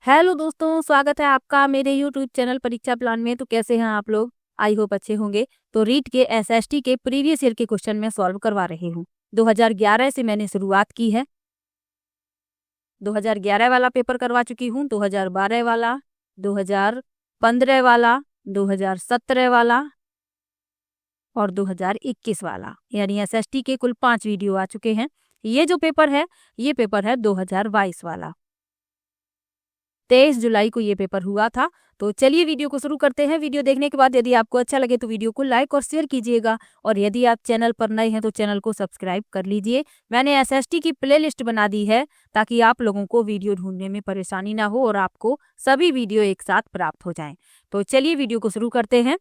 Hello दोस्तों, स्वागत है आपका मेरे यूट्यूब चैनल परीक्षा प्लान में। तो कैसे हैं आप लोग? आई होप अच्छे होंगे। तो रीट के एसएसटी के प्रीवियस ईयर के क्वेश्चन में सॉल्व करवा रही हूँ। 2011 से मैंने शुरुआत की है। 2011 वाला पेपर करवा चुकी हूँ, 2012 वाला, 2015 वाला, 2017 वाला और 2021 वाला, यानी एसएसटी के कुल 5 वीडियो आ चुके हैं। ये जो पेपर है, ये पेपर है 2022 वाला। 23 जुलाई को ये पेपर हुआ था। तो चलिए वीडियो को शुरू करते हैं। वीडियो देखने के बाद यदि आपको अच्छा लगे तो वीडियो को लाइक और शेयर कीजिएगा, और यदि आप चैनल पर नए हैं तो चैनल को सब्सक्राइब कर लीजिए। मैंने एसएसटी की प्लेलिस्ट बना दी है ताकि आप लोगों को वीडियो ढूंढने में परेशानी ना हो और आपको सभी वीडियो एक साथ प्राप्त हो जाएं। तो चलिए वीडियो को शुरू करते हैं।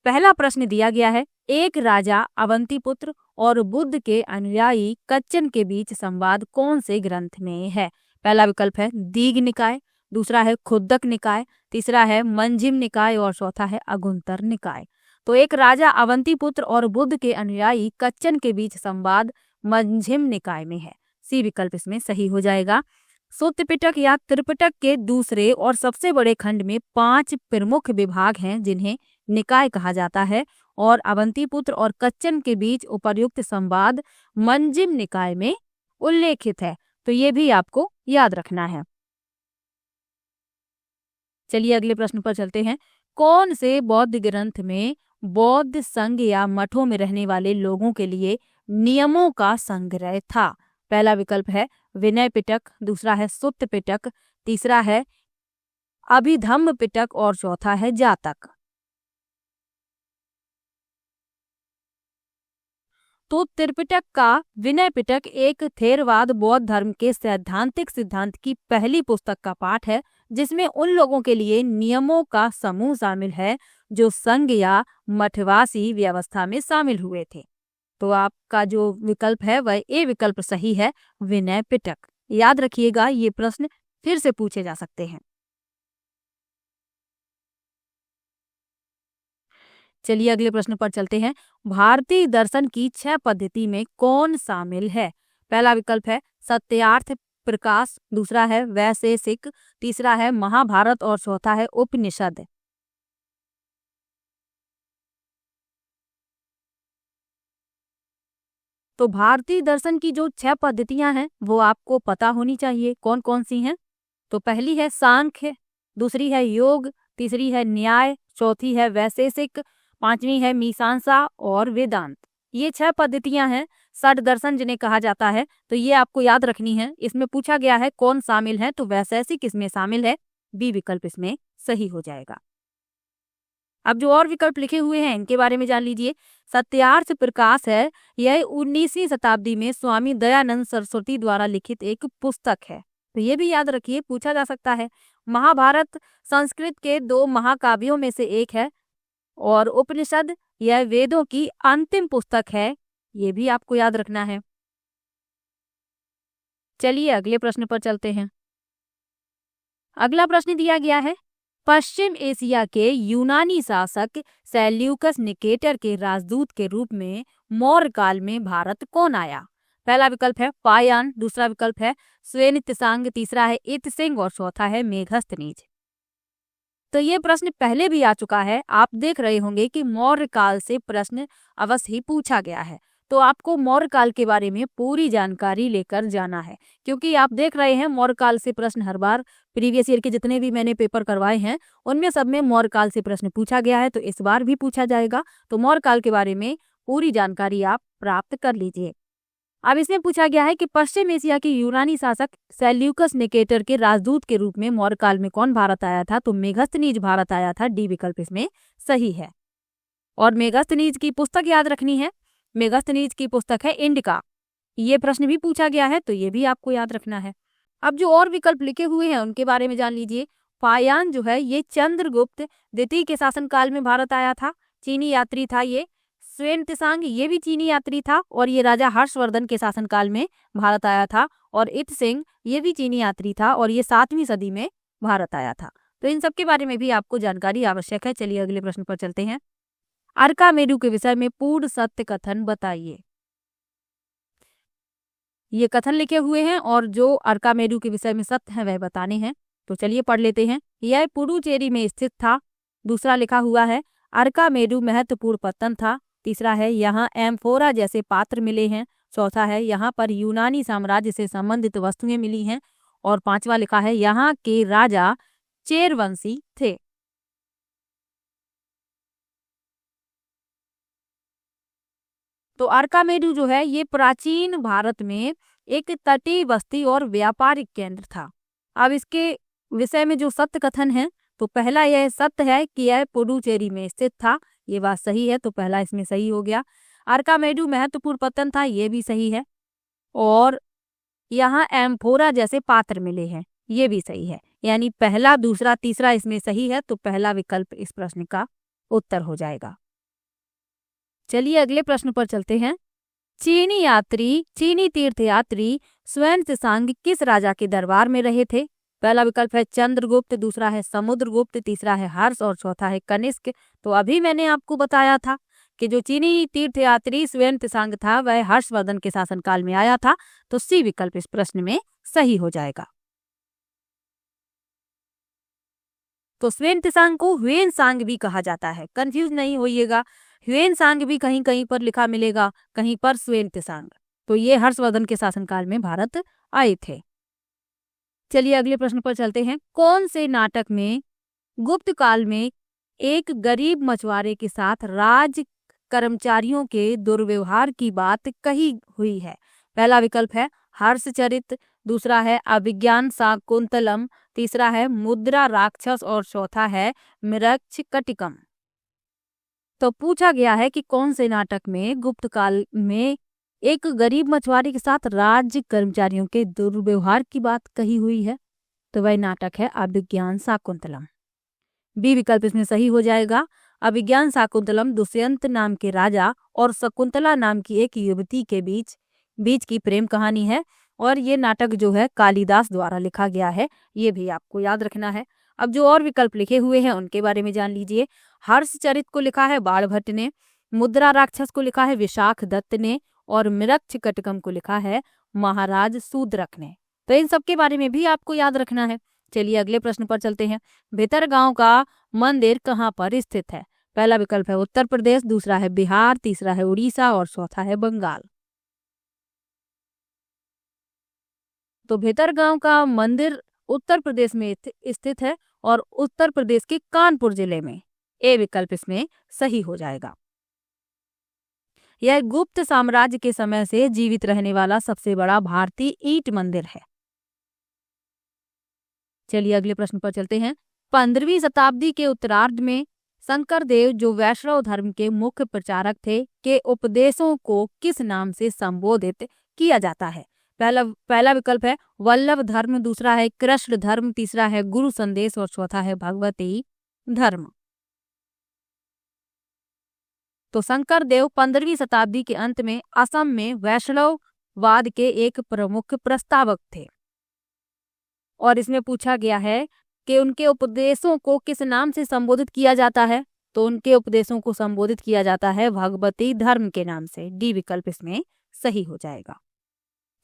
पहला प्रश्न दिया गया है, एक राजा अवंतीपुत्र और बुद्ध के अनुयायी कच्चन के बीच संवाद कौन से ग्रंथ में है? पहला विकल्प है दीघ निकाय, दूसरा है खुद्दक निकाय, तीसरा है मंजिम निकाय और चौथा है अगुंतर निकाय। तो एक राजा अवंतीपुत्र और बुद्ध के अनुयायी कच्चन के बीच संवाद मंजिम निकाय में है। सी विकल्प इसमें सही हो जाएगा। सूत्र पिटक या त्रिपिटक के दूसरे और सबसे बड़े खंड में 5 प्रमुख विभाग हैं जिन्हें निकाय कहा जाता है, और अवंतीपुत्र और कच्चन के बीच उपर्युक्त संवाद मंजिम निकाय में उल्लेखित है। तो ये भी आपको याद रखना है। चलिए अगले प्रश्न पर चलते हैं। कौन से बौद्ध ग्रंथ में बौद्ध संघ या मठों में रहने वाले लोगों के लिए नियमों का संग्रह था? पहला विकल्प है विनय पिटक, दूसरा है सुत्त पिटक, तीसरा है अभिधम्म पिटक और चौथा है जातक। तो त्रिपिटक का विनय पिटक एक थेरवाद बौद्ध धर्म के सैद्धांतिक सिद्धांत की पहली पुस्तक का पाठ है, जिसमें उन लोगों के लिए नियमों का समूह शामिल है जो संघ या मठवासी व्यवस्था में शामिल हुए थे। तो आपका जो विकल्प है वह ए विकल्प सही है, विनय पिटक। याद रखिएगा, ये प्रश्न फिर से पूछे जा सकते हैं। चलिए अगले प्रश्न पर चलते हैं। भारतीय दर्शन की 6 पद्धति में कौन शामिल है? पहला विकल्प है सत्यार्थ प्रकाश, दूसरा है वैशेषिक, तीसरा है महाभारत और चौथा है उपनिषद। तो भारतीय दर्शन की जो 6 पद्धतियां हैं वो आपको पता होनी चाहिए कौन कौन सी हैं। तो पहली है सांख्य, दूसरी है योग, तीसरी है न्याय, चौथी है वैशेषिक, पांचवी है मीमांसा और वेदांत। ये 6 पद्धतियां हैं, षड दर्शन जिन्हें कहा जाता है। तो ये आपको याद रखनी है। इसमें पूछा गया है कौन शामिल है, तो वैशेषिक इसमें शामिल है। बी विकल्प इसमें सही हो जाएगा। अब जो और विकल्प लिखे हुए हैं इनके बारे में जान लीजिए। सत्यार्थ प्रकाश है, यह 19वीं शताब्दी में स्वामी दयानंद सरस्वती द्वारा लिखित एक पुस्तक है। तो ये भी याद रखिए, पूछा जा सकता है। महाभारत संस्कृत के 2 महाकाव्यों में से एक है, और उपनिषद यह वेदों की अंतिम पुस्तक है। ये भी आपको याद रखना है। चलिए अगले प्रश्न पर चलते हैं। अगला प्रश्न दिया गया है, पश्चिम एशिया के यूनानी शासक सेल्यूकस निकेटर के राजदूत के रूप में मौर्य काल में भारत कौन आया? पहला विकल्प है पायन, दूसरा विकल्प है स्वेन-त्सांग, तीसरा है इत्सिंग और चौथा है मेघस्तनीज। तो ये प्रश्न पहले भी आ चुका है। आप देख रहे होंगे कि मौर्य काल से प्रश्न अवश्य ही पूछा गया है। तो आपको मौर्य काल के बारे में पूरी जानकारी लेकर जाना है, क्योंकि आप देख रहे हैं मौर्य काल से प्रश्न हर बार प्रीवियस ईयर के जितने भी मैंने पेपर करवाए हैं उनमें सब में मौर्य काल से प्रश्न पूछा गया है। तो इस बार भी पूछा जाएगा। तो मौर्य काल के बारे में पूरी जानकारी आप प्राप्त कर लीजिए। अब इसमें पूछा गया है कि पश्चिम एशिया के यूनानी शासक सेल्यूकस निकेटर के राजदूत के रूप में मौर्य काल में कौन भारत आया था? तो मेघस्तनीज भारत आया था। डी विकल्प इसमें सही है। और मेघस्तनीज की पुस्तक याद रखनी है। मेघस्तनीज की पुस्तक है इंडिका। ये प्रश्न भी पूछा गया है, तो ये भी आपको याद रखना है। अब जो और विकल्प लिखे हुए हैं उनके बारे में जान लीजिए। फायान जो है ये चंद्रगुप्त द्वितीय के शासनकाल में भारत आया था, चीनी यात्री था ये। स्वेन-त्सांग ये भी चीनी यात्री था और ये राजा हर्षवर्धन के शासनकाल में भारत आया था। और इत्सिंग ये भी चीनी यात्री था और ये 7वीं सदी में भारत आया था। तो इन सब के बारे में भी आपको जानकारी आवश्यक है। चलिए अगले प्रश्न पर चलते हैं। अर्कामेडू के विषय में पूर्ण सत्य कथन बताइए। ये कथन लिखे हुए हैं और जो अर्कामेडू के विषय में सत्य है वह बताने हैं। तो चलिए पढ़ लेते हैं। यह पुडुचेरी में स्थित था। दूसरा लिखा हुआ है अर्कामेडु महत्वपूर्ण पत्तन था। तीसरा है यहाँ एम्फोरा जैसे पात्र मिले हैं। चौथा है यहाँ पर यूनानी साम्राज्य से संबंधित वस्तुएं मिली हैं। और पांचवा लिखा है यहाँ के राजा चेरवंशी थे। तो अर्कामेडु जो है ये प्राचीन भारत में एक तटीय बस्ती और व्यापारिक केंद्र था। अब इसके विषय में जो सत्य कथन है, तो पहला यह सत्य है कि यह पुडुचेरी में स्थित था, ये बात सही है, तो पहला इसमें सही हो गया। अर्कामेडु महत्वपूर्ण पत्तन था, ये भी सही है। और यहाँ एम्फोरा जैसे पात्र मिले हैं, ये भी सही है। यानी पहला, दूसरा, तीसरा इसमें सही है, तो पहला विकल्प इस प्रश्न का उत्तर हो जाएगा। चलिए अगले प्रश्न पर चलते हैं। चीनी तीर्थयात्री स्वयं त्सांग किस राजा के दरबार में रहे थे? पहला विकल्प है चंद्रगुप्त, दूसरा है समुद्रगुप्त, तीसरा है हर्ष और चौथा है कनिष्क। तो अभी मैंने आपको बताया था कि जो चीनी तीर्थयात्री स्वयं त्सांग था वह हर्षवर्धन के शासनकाल में आया था, तो सी विकल्प इस प्रश्न में सही हो जाएगा। तो स्वयं त्सांग को ह्वेन सांग भी कहा जाता है, कंफ्यूज नहीं होइएगा। ह्वेन सांग भी कहीं कहीं पर लिखा मिलेगा, कहीं पर स्वयं त्सांग। तो ये हर्षवर्धन के शासनकाल में भारत आए थे। चलिए अगले प्रश्न पर चलते हैं। कौन से नाटक में गुप्त काल में एक गरीब मछुआरे के साथ राज कर्मचारियों के दुर्व्यवहार की बात कही हुई है? पहला विकल्प है हर्षचरित, दूसरा है अभिज्ञान शाकुंतलम, तीसरा है मुद्रा राक्षस और चौथा है मृच्छकटिकम। तो पूछा गया है कि कौन से नाटक में गुप्त काल में एक गरीब मछुआरे के साथ राज्य कर्मचारियों के दुर्व्यवहार की बात कही हुई है? तो वह नाटक है अभिज्ञान शाकुंतलम। बी विकल्प इसमें सही हो जाएगा। अभिज्ञान शाकुंतलम दुष्यंत नाम के राजा और शकुंतला नाम की एक युवती के बीच की प्रेम कहानी है, और ये नाटक जो है कालिदास द्वारा लिखा गया है, ये भी आपको याद रखना है। अब जो और विकल्प लिखे हुए हैं उनके बारे में जान लीजिए। हर्षचरित को लिखा है बाणभट्ट ने, मुद्रा राक्षस को लिखा है विशाख दत्त ने, और मृच्छकटिकम को लिखा है महाराज शूद्रक ने। तो इन सब के बारे में भी आपको याद रखना है। चलिए अगले प्रश्न पर चलते हैं। भितरगांव का मंदिर कहाँ पर स्थित है? पहला विकल्प है उत्तर प्रदेश, दूसरा है बिहार, तीसरा है उड़ीसा और चौथा है बंगाल। तो भितरगांव का मंदिर उत्तर प्रदेश में स्थित है, और उत्तर प्रदेश के कानपुर जिले में। ए विकल्प इसमें सही हो जाएगा। यह गुप्त साम्राज्य के समय से जीवित रहने वाला सबसे बड़ा भारतीय ईंट मंदिर है। चलिए अगले प्रश्न पर चलते हैं। 15वीं शताब्दी के उत्तरार्ध में शंकरदेव, जो वैष्णव धर्म के मुख्य प्रचारक थे, के उपदेशों को किस नाम से संबोधित किया जाता है? पहला विकल्प है वल्लभ धर्म, दूसरा है कृष्ण धर्म, तीसरा है गुरु संदेश और चौथा है भगवती धर्म। तो शंकरदेव 15वीं शताब्दी के अंत में असम में वैष्णववाद के एक प्रमुख प्रस्तावक थे, और इसमें पूछा गया है कि उनके उपदेशों को किस नाम से संबोधित किया जाता है? तो उनके उपदेशों को संबोधित किया जाता है भगवती धर्म के नाम से। डी विकल्प इसमें सही हो जाएगा।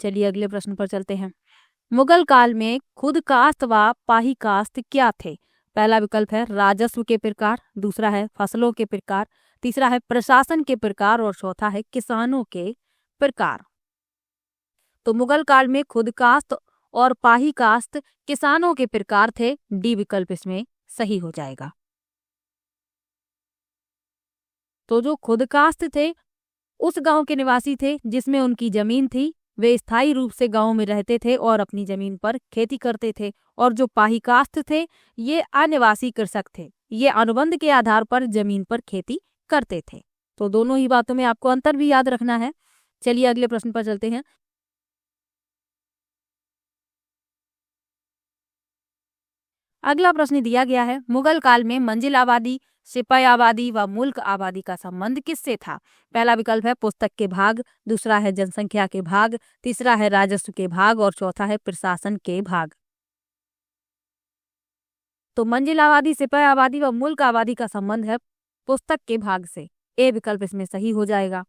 चलिए अगले प्रश्न पर चलते हैं। मुगल काल में खुद कास्त व पाही कास्त क्या थे? पहला विकल्प है राजस्व के प्रकार, दूसरा है फसलों के प्रकार, तीसरा है प्रशासन के प्रकार और चौथा है किसानों के प्रकार। तो मुगल काल में खुद कास्त और पाही कास्त किसानों के प्रकार थे। डी विकल्प इसमें सही हो जाएगा। तो जो खुद कास्त थे उस गांव के निवासी थे जिसमें उनकी जमीन थी, वे स्थायी रूप से गांव में रहते थे और अपनी जमीन पर खेती करते थे। और जो पाही कास्त थे ये अनिवासी कृषक थे, ये अनुबंध के आधार पर जमीन पर खेती करते थे। तो दोनों ही बातों में आपको अंतर भी याद रखना है। चलिए अगले प्रश्न पर चलते हैं। अगला प्रश्न दिया गया है, मुगल काल में मंजिल आबादी, सिपाही आबादी व मुल्क आबादी का संबंध किससे था? पहला विकल्प है पुस्तक के भाग, दूसरा है जनसंख्या के भाग, तीसरा है राजस्व के भाग और चौथा है प्रशासन के भाग। तो मंजिल आबादी, सिपाही आबादी व मुल्क आबादी का संबंध है पुस्तक के भाग से। ए विकल्प इसमें सही हो जाएगा।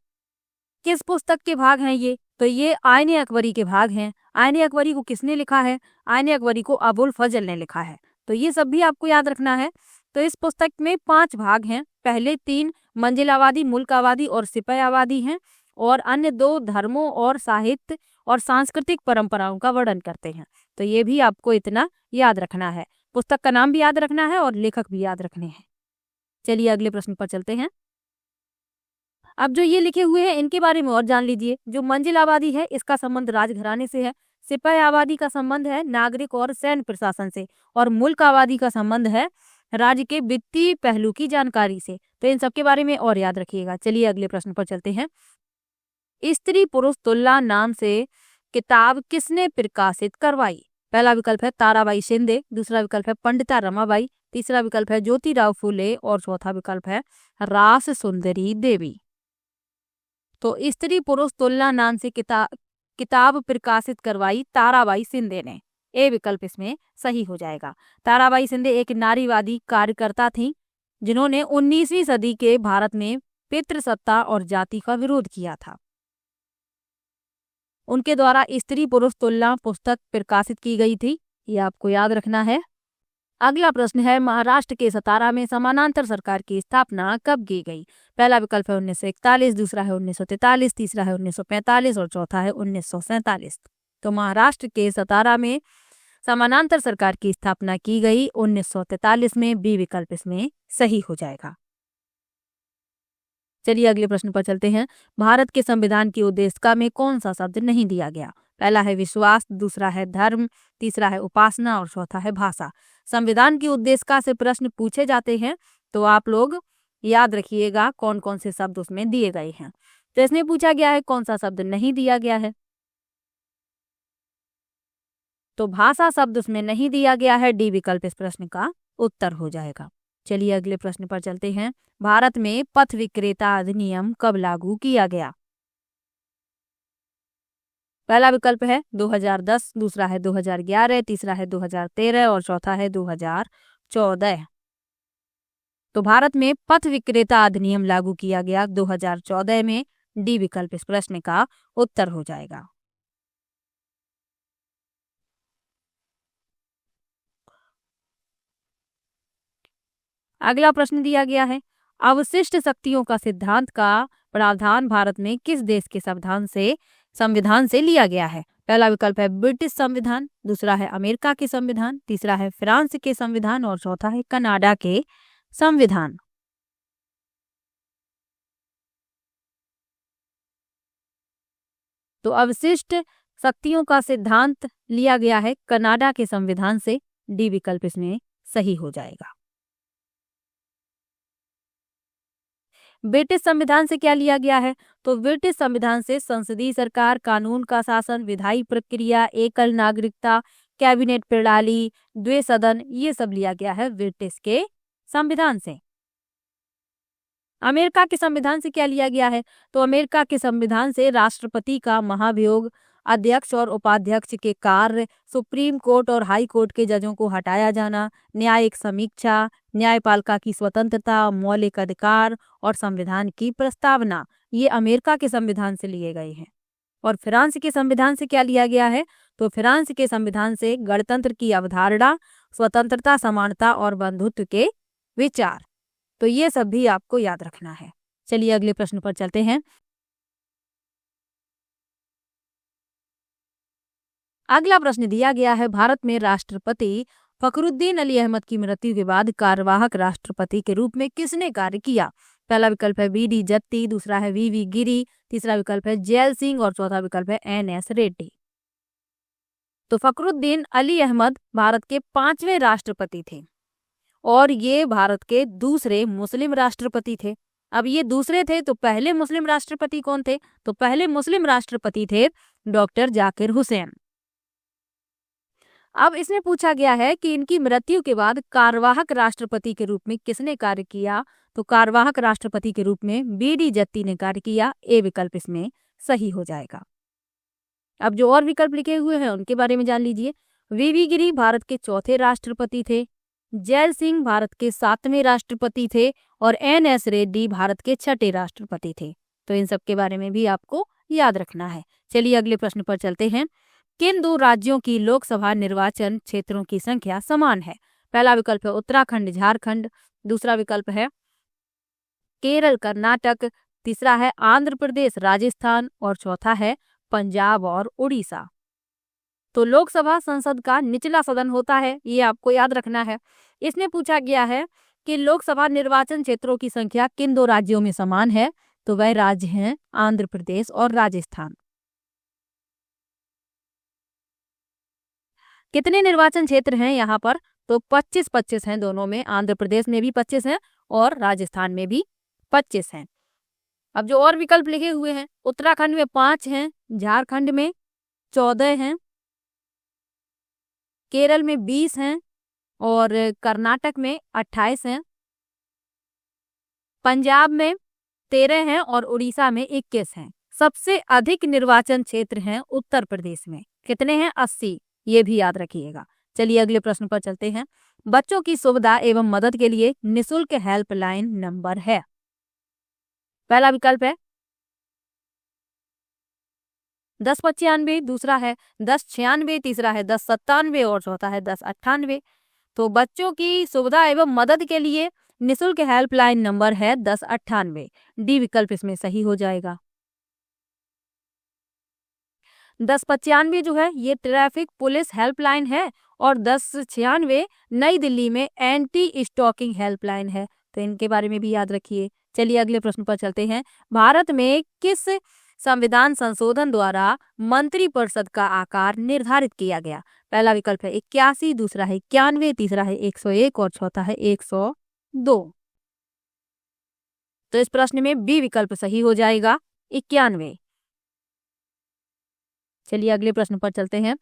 किस पुस्तक के भाग हैं ये? तो ये आईने अकबरी के भाग हैं। आईने अकबरी को किसने लिखा है? आईने अकबरी को अबुल फजल ने लिखा है। तो ये सब भी आपको याद रखना है। तो इस पुस्तक में 5 भाग हैं। पहले 3 मंजिल आबादी, मुल्क आबादी और सिपह आबादी हैं, और अन्य 2 धर्मों और साहित्य और सांस्कृतिक परंपराओं का वर्णन करते हैं। तो ये भी आपको इतना याद रखना है। पुस्तक का नाम भी याद रखना है और लेखक भी याद रखने हैं। चलिए अगले प्रश्न पर चलते हैं। अब जो ये लिखे हुए हैं इनके बारे में और जान लीजिए। जो मंजिल आबादी है इसका संबंध राजघराने से है। सिपाही आबादी का संबंध है नागरिक और सैन्य प्रशासन से, और मुल्क आबादी का संबंध है राज्य के वित्तीय पहलू की जानकारी से। तो इन सब के बारे में और याद रखिएगा। चलिए अगले प्रश्न पर चलते हैं। स्त्री पुरुष तुलना नाम से किताब किसने प्रकाशित करवाई? पहला विकल्प है ताराबाई शिंदे, दूसरा विकल्प है पंडिता रमाबाई, तीसरा विकल्प है ज्योतिराव फूले और चौथा विकल्प है रास सुंदरी देवी। तो स्त्री पुरुष तुलना नाम से किताब प्रकाशित करवाई ताराबाई शिंदे ने। ए विकल्प इसमें सही हो जाएगा। ताराबाई शिंदे एक नारीवादी कार्यकर्ता थी जिन्होंने 19वीं सदी के भारत में पितृसत्ता और जाति का विरोध किया था। उनके द्वारा स्त्री पुरुष तुलना पुस्तक प्रकाशित की गई थी। ये आपको याद रखना है। अगला प्रश्न है, महाराष्ट्र के सतारा में समानांतर सरकार की स्थापना कब की गई? पहला विकल्प है 1941, दूसरा है 1943, तीसरा है 1945 और चौथा है 1947। तो महाराष्ट्र के सतारा में समानांतर सरकार की स्थापना की गई 1943 में। बी विकल्प इसमें सही हो जाएगा। चलिए अगले प्रश्न पर चलते हैं। भारत के संविधान की उद्देशिका में कौन सा शब्द नहीं दिया गया? पहला है विश्वास, दूसरा है धर्म, तीसरा है उपासना और चौथा है भाषा। संविधान की उद्देशिका से प्रश्न पूछे जाते हैं तो आप लोग याद रखिएगा कौन कौन से शब्द उसमें दिए गए हैं। तो इसमें पूछा गया है कौन सा शब्द नहीं दिया गया है, तो भाषा शब्द उसमें नहीं दिया गया है। डी विकल्प इस प्रश्न का उत्तर हो जाएगा। चलिए अगले प्रश्न पर चलते हैं। भारत में पथ विक्रेता अधिनियम कब लागू किया गया? पहला विकल्प है 2010, दूसरा है 2011, तीसरा है 2013 और चौथा है 2014। तो भारत में पथ विक्रेता अधिनियम लागू किया गया 2014 में। डी विकल्प इस प्रश्न का उत्तर हो जाएगा। अगला प्रश्न दिया गया है, अवशिष्ट शक्तियों का सिद्धांत का प्रावधान भारत में किस देश के संविधान से लिया गया है? पहला विकल्प है ब्रिटिश संविधान, दूसरा है अमेरिका के संविधान, तीसरा है फ्रांस के संविधान और चौथा है कनाडा के संविधान। तो अवशिष्ट शक्तियों का सिद्धांत लिया गया है कनाडा के संविधान से। डी विकल्प इसमें सही हो जाएगा। ब्रिटिश संविधान से क्या लिया गया है? तो ब्रिटिश संविधान से संसदीय सरकार, कानून का शासन, विधायी प्रक्रिया, एकल नागरिकता, कैबिनेट प्रणाली, द्वै सदन, ये सब लिया गया है ब्रिटिश के संविधान से। अमेरिका के संविधान से क्या लिया गया है? तो अमेरिका के संविधान से राष्ट्रपति का महाभियोग, अध्यक्ष और उपाध्यक्ष के कार्य, सुप्रीम कोर्ट और हाई कोर्ट के जजों को हटाया जाना, न्यायिक समीक्षा, न्यायपालिका की स्वतंत्रता, मौलिक अधिकार और संविधान की प्रस्तावना, ये अमेरिका के संविधान से लिए गए हैं। और फ्रांस के संविधान से क्या लिया गया है? तो फ्रांस के संविधान से गणतंत्र की अवधारणा, स्वतंत्रता, समानता और बंधुत्व के विचार। तो ये सब भी आपको याद रखना है। चलिए अगले प्रश्न पर चलते हैं। अगला प्रश्न दिया गया है, भारत में राष्ट्रपति फखरुद्दीन अली अहमद की मृत्यु के बाद कार्यवाहक राष्ट्रपति के रूप में किसने कार्य किया? पहला विकल्प है वी डी जत्ती, दूसरा है वी वी गिरी, तीसरा विकल्प है जैल सिंह और चौथा विकल्प है एन एस रेड्डी। तो फखरुद्दीन अली अहमद भारत के 5वें राष्ट्रपति थे और ये भारत के दूसरे मुस्लिम राष्ट्रपति थे। अब ये दूसरे थे तो पहले मुस्लिम राष्ट्रपति कौन थे? तो पहले मुस्लिम राष्ट्रपति थे डॉक्टर जाकिर हुसैन। अब इसमें पूछा गया है कि इनकी मृत्यु के बाद कार्यवाहक राष्ट्रपति के रूप में किसने कार्य किया? तो कार्यवाहक राष्ट्रपति के रूप में बी डी जत्ती ने कार्य किया। ए विकल्प इसमें सही हो जाएगा। अब जो और विकल्प लिखे हुए हैं उनके बारे में जान लीजिए। वी वी गिरी भारत के 4थे राष्ट्रपति थे, जैल सिंह भारत के 7वें राष्ट्रपति थे और एन एस रेड्डी भारत के 6ठे राष्ट्रपति थे। तो इन सब के बारे में भी आपको याद रखना है। चलिए अगले प्रश्न पर चलते हैं। किन दो राज्यों की लोकसभा निर्वाचन क्षेत्रों की संख्या समान है? पहला विकल्प है उत्तराखंड झारखंड, दूसरा विकल्प है केरल कर्नाटक, तीसरा है आंध्र प्रदेश राजस्थान और चौथा है पंजाब और उड़ीसा। तो लोकसभा संसद का निचला सदन होता है, ये आपको याद रखना है। इसमें पूछा गया है कि लोकसभा निर्वाचन क्षेत्रों की संख्या किन दो राज्यों में समान है, तो वह राज्य हैं आंध्र प्रदेश और राजस्थान। कितने निर्वाचन क्षेत्र हैं यहाँ पर? तो 25-25 हैं दोनों में, आंध्र प्रदेश में भी 25 हैं और राजस्थान में भी 25 हैं। अब जो और विकल्प लिखे हुए हैं, उत्तराखंड में 5 हैं, झारखंड में 14 हैं, केरल में 20 हैं और कर्नाटक में 28 हैं, पंजाब में 13 हैं और उड़ीसा में 21 हैं। सबसे अधिक निर्वाचन क्षेत्र हैं उत्तर प्रदेश में। कितने हैं? 80। ये भी याद रखिएगा। चलिए अगले प्रश्न पर चलते हैं। बच्चों की सुविधा एवं मदद के लिए निःशुल्क हेल्पलाइन नंबर है। पहला विकल्प है 1095, दूसरा है 1096, तीसरा है 1097 और चौथा है 1098। तो बच्चों की सुविधा एवं मदद के लिए निःशुल्क हेल्पलाइन नंबर है 1098। डी विकल्प इसमें सही हो जाएगा। 1095 जो है ये ट्रैफिक पुलिस हेल्पलाइन है और 1096 नई दिल्ली में एंटी स्टॉकिंग हेल्पलाइन है। तो इनके बारे में भी याद रखिए। चलिए अगले प्रश्न पर चलते हैं। भारत में किस संविधान संशोधन द्वारा मंत्रिपरिषद का आकार निर्धारित किया गया? पहला विकल्प है 81, दूसरा है 91, तीसरा है 101 और चौथा है 102। तो इस प्रश्न में बी विकल्प सही हो जाएगा, 91। चलिए अगले प्रश्न पर चलते हैं।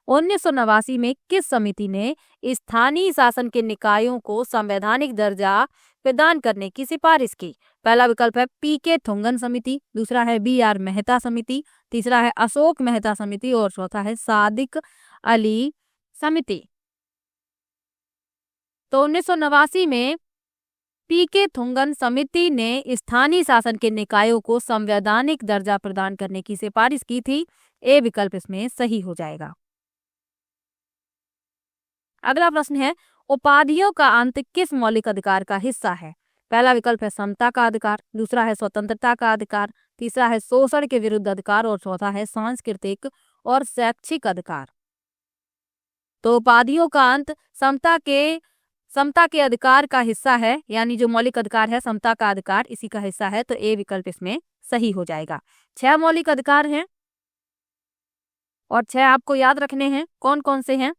1989 में किस समिति ने स्थानीय शासन के निकायों को संवैधानिक दर्जा प्रदान करने की सिफारिश की? पहला विकल्प है पीके थुंगन समिति, दूसरा है बीआर मेहता समिति, तीसरा है अशोक मेहता समिति और चौथा है सादिक अली समिति। तो 1989 में पीके थुंगन समिति ने स्थानीय शासन के निकायों को संवैधानिक दर्जा प्रदान करने की सिफारिश की थी। ए विकल्प इसमें सही हो जाएगा। अगला प्रश्न है, उपाधियों का अंत किस मौलिक अधिकार का हिस्सा है? पहला विकल्प है समता का अधिकार, दूसरा है स्वतंत्रता का अधिकार, तीसरा है शोषण के विरुद्ध अधिकार और चौथा है सांस्कृतिक और शैक्षिक अधिकार। तो उपाधियों का अंत समता के अधिकार का हिस्सा है, यानी जो मौलिक अधिकार है समता का अधिकार इसी का हिस्सा है। तो ए विकल्प इसमें सही हो जाएगा। 6 मौलिक अधिकार हैं और 6 आपको याद रखने हैं। कौन कौन से हैं?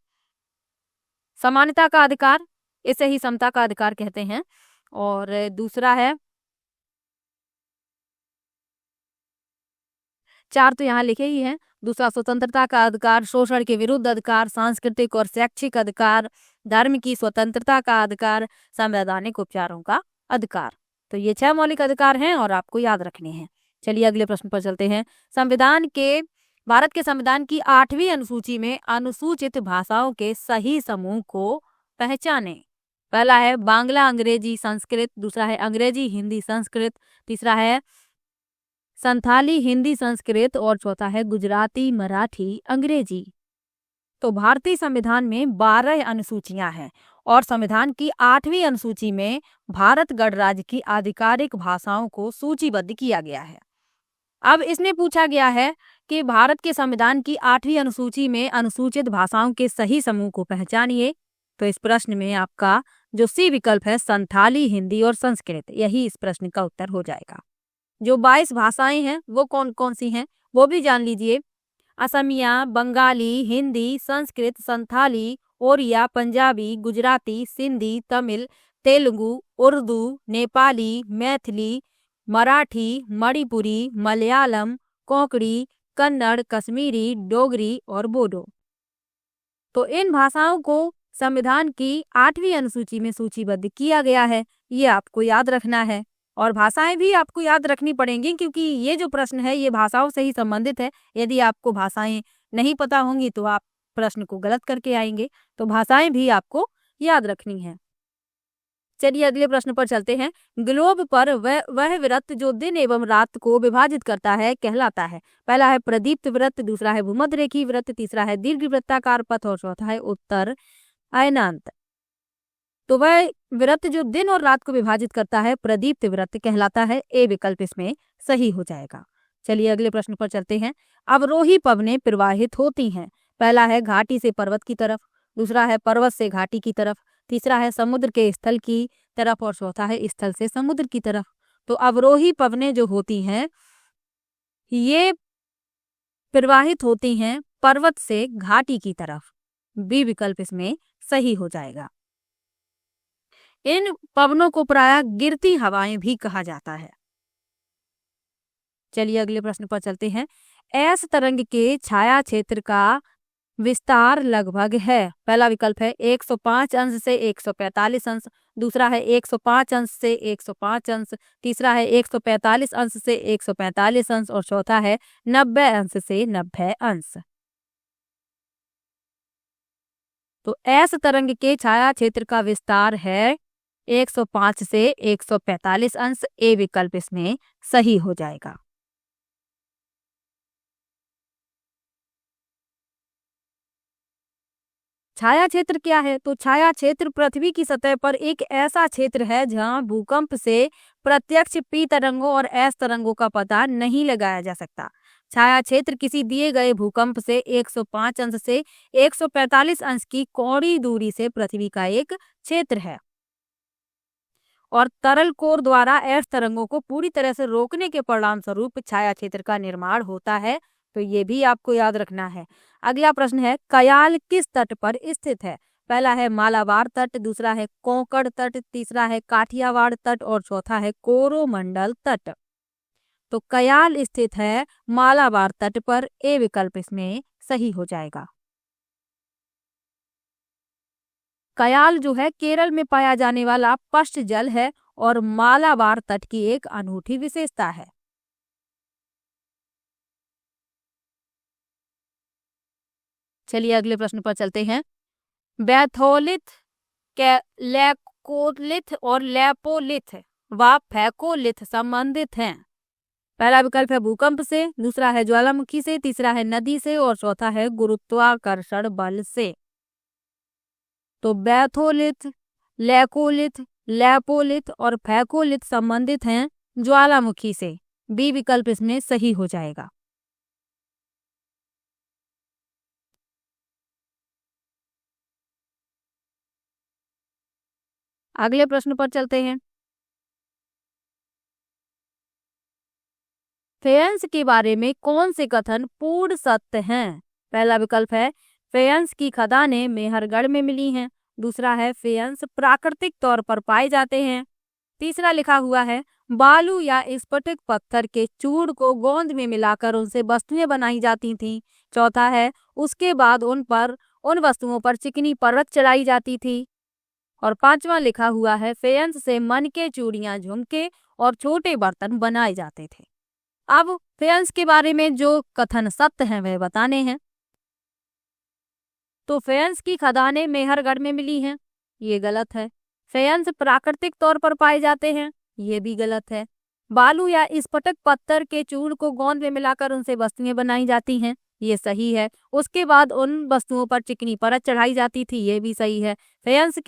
समानता का अधिकार, इसे ही समता का अधिकार कहते हैं, और दूसरा है 4 तो यहाँ लिखे ही हैं। दूसरा स्वतंत्रता का अधिकार, शोषण के विरुद्ध अधिकार, सांस्कृतिक और शैक्षिक अधिकार, धर्म की स्वतंत्रता का अधिकार, संवैधानिक उपचारों का अधिकार। तो ये 6 मौलिक अधिकार हैं और आपको याद रखने हैं। चलिए अगले प्रश्न पर चलते हैं। भारत के संविधान की 8वीं अनुसूची में अनुसूचित भाषाओं के सही समूह को पहचाने। पहला है बांग्ला अंग्रेजी संस्कृत, दूसरा है अंग्रेजी हिंदी संस्कृत, तीसरा है संथाली हिंदी संस्कृत और चौथा है गुजराती मराठी अंग्रेजी। तो भारतीय संविधान में 12 अनुसूचियां हैं और संविधान की 8वीं अनुसूची में भारत गणराज्य की आधिकारिक भाषाओं को सूचीबद्ध किया गया है। अब इसमें पूछा गया है कि भारत के संविधान की 8वीं अनुसूची में अनुसूचित भाषाओं के सही समूह को पहचानिए। तो इस प्रश्न में आपका जो सी विकल्प है संथाली हिंदी और संस्कृत, यही इस प्रश्न का उत्तर हो जाएगा। जो 22 भाषाएं हैं वो कौन कौन सी हैं वो भी जान लीजिए। असमिया, बंगाली, हिंदी, संस्कृत, संथाली, ओरिया, पंजाबी, गुजराती, सिंधी, तमिल, तेलुगु, उर्दू, नेपाली, मैथिली, मराठी, मणिपुरी, मलयालम, कोंकणी, कन्नड़, कश्मीरी, डोगरी और बोडो। तो इन भाषाओं को संविधान की 8वीं अनुसूची में सूचीबद्ध किया गया है, ये आपको याद रखना है। और भाषाएं भी आपको याद रखनी पड़ेंगी क्योंकि ये जो प्रश्न है ये भाषाओं से ही संबंधित है। यदि आपको भाषाएं नहीं पता होंगी तो आप प्रश्न को गलत करके आएंगे। तो भाषाएं भी आपको याद रखनी है। चलिए अगले प्रश्न पर चलते हैं। ग्लोब पर वह वृत्त जो दिन एवं रात को विभाजित करता है कहलाता है। पहला है प्रदीप्त वृत्त, दूसरा है भूमध्य रेखी वृत्त, तीसरा है दीर्घ वृत्ताकार पथ और चौथा है उत्तर अयनांत। तो वह वृत्त जो दिन और रात को विभाजित करता है प्रदीप्त वृत्त कहलाता है। ए विकल्प इसमें सही हो जाएगा। चलिए अगले प्रश्न पर चलते हैं। अवरोही पवनें प्रवाहित होती हैं। पहला है घाटी से पर्वत की तरफ, दूसरा है पर्वत से घाटी की तरफ, तीसरा है समुद्र के स्थल की तरफ और चौथा है स्थल से समुद्र की तरफ। तो अवरोही पवनें जो होती हैं ये प्रवाहित होती हैं पर्वत से घाटी की तरफ। बी विकल्प इसमें सही हो जाएगा। इन पवनों को प्रायः गिरती हवाएं भी कहा जाता है। चलिए अगले प्रश्न पर चलते हैं। एस तरंग के छाया क्षेत्र का विस्तार लगभग है। पहला विकल्प है 105 अंश से 145 अंश, दूसरा है 105 अंश से 105 अंश, तीसरा है 145 अंश से 145 अंश और चौथा है 90 अंश से 90 अंश। तो एस तरंग के छाया क्षेत्र का विस्तार है 105 से 145 अंश। ए विकल्प इसमें सही हो जाएगा। छाया क्षेत्र क्या है? तो छाया क्षेत्र पृथ्वी की सतह पर एक ऐसा क्षेत्र है जहां भूकंप से प्रत्यक्ष पी तरंगों और एस तरंगों का पता नहीं लगाया जा सकता। छाया क्षेत्र किसी दिए गए भूकंप से 105 अंश से 145 अंश की कौड़ी दूरी से पृथ्वी का एक क्षेत्र है और तरल कोर द्वारा एस तरंगों को पूरी तरह से रोकने के परिणाम स्वरूप छाया क्षेत्र का निर्माण होता है। तो ये भी आपको याद रखना है। अगला प्रश्न है कयाल किस तट पर स्थित है? पहला है मालाबार तट, दूसरा है कोंकण तट, तीसरा है काठियावाड़ तट और चौथा है कोरोमंडल तट। तो कयाल स्थित है मालाबार तट पर। ए विकल्प इसमें सही हो जाएगा। कयाल जो है केरल में पाया जाने वाला पश्च जल है और मालाबार तट की एक अनूठी विशेषता है। चलिए अगले प्रश्न पर चलते हैं। बैथोलिथ, लैकोलिथ और लेपोलिथ व फैकोलिथ संबंधित हैं। पहला विकल्प है भूकंप से, दूसरा है ज्वालामुखी से, तीसरा है नदी से और चौथा है गुरुत्वाकर्षण बल से। तो बैथोलिथ, लैकोलिथ, लेपोलिथ और फैकोलिथ संबंधित हैं ज्वालामुखी से। बी विकल्प इसमें सही हो जाएगा। अगले प्रश्न पर चलते हैं। फेयंस के बारे में कौन से कथन पूर्ण सत्य हैं? पहला विकल्प है फेयंस की खदानें मेहरगढ़ में मिली हैं, दूसरा है फेयंस प्राकृतिक तौर पर पाए जाते हैं, तीसरा लिखा हुआ है बालू या स्फटिक पत्थर के चूर्ण को गोंद में मिलाकर उनसे वस्तुएं बनाई जाती थीं, चौथा है उसके बाद उन वस्तुओं पर चिकनी परत चढ़ाई जाती थी और पांचवा लिखा हुआ है फेयंस से मन के चूड़ियां, झुमके और छोटे बर्तन बनाए जाते थे। अब फेयंस के बारे में जो कथन सत्य हैं वह बताने हैं। तो फेयंस की खदानें मेहरगढ़ में मिली हैं, ये गलत है। फेयंस प्राकृतिक तौर पर पाए जाते हैं, ये भी गलत है। बालू या स्फटिक पत्थर के चूर्ण को गोंद में मिलाकर उनसे वस्तुएं बनाई जाती हैं, ये सही है। उसके बाद उन वस्तुओं पर चिकनी परत चढ़ाई जाती थी, ये भी सही है। फेयंस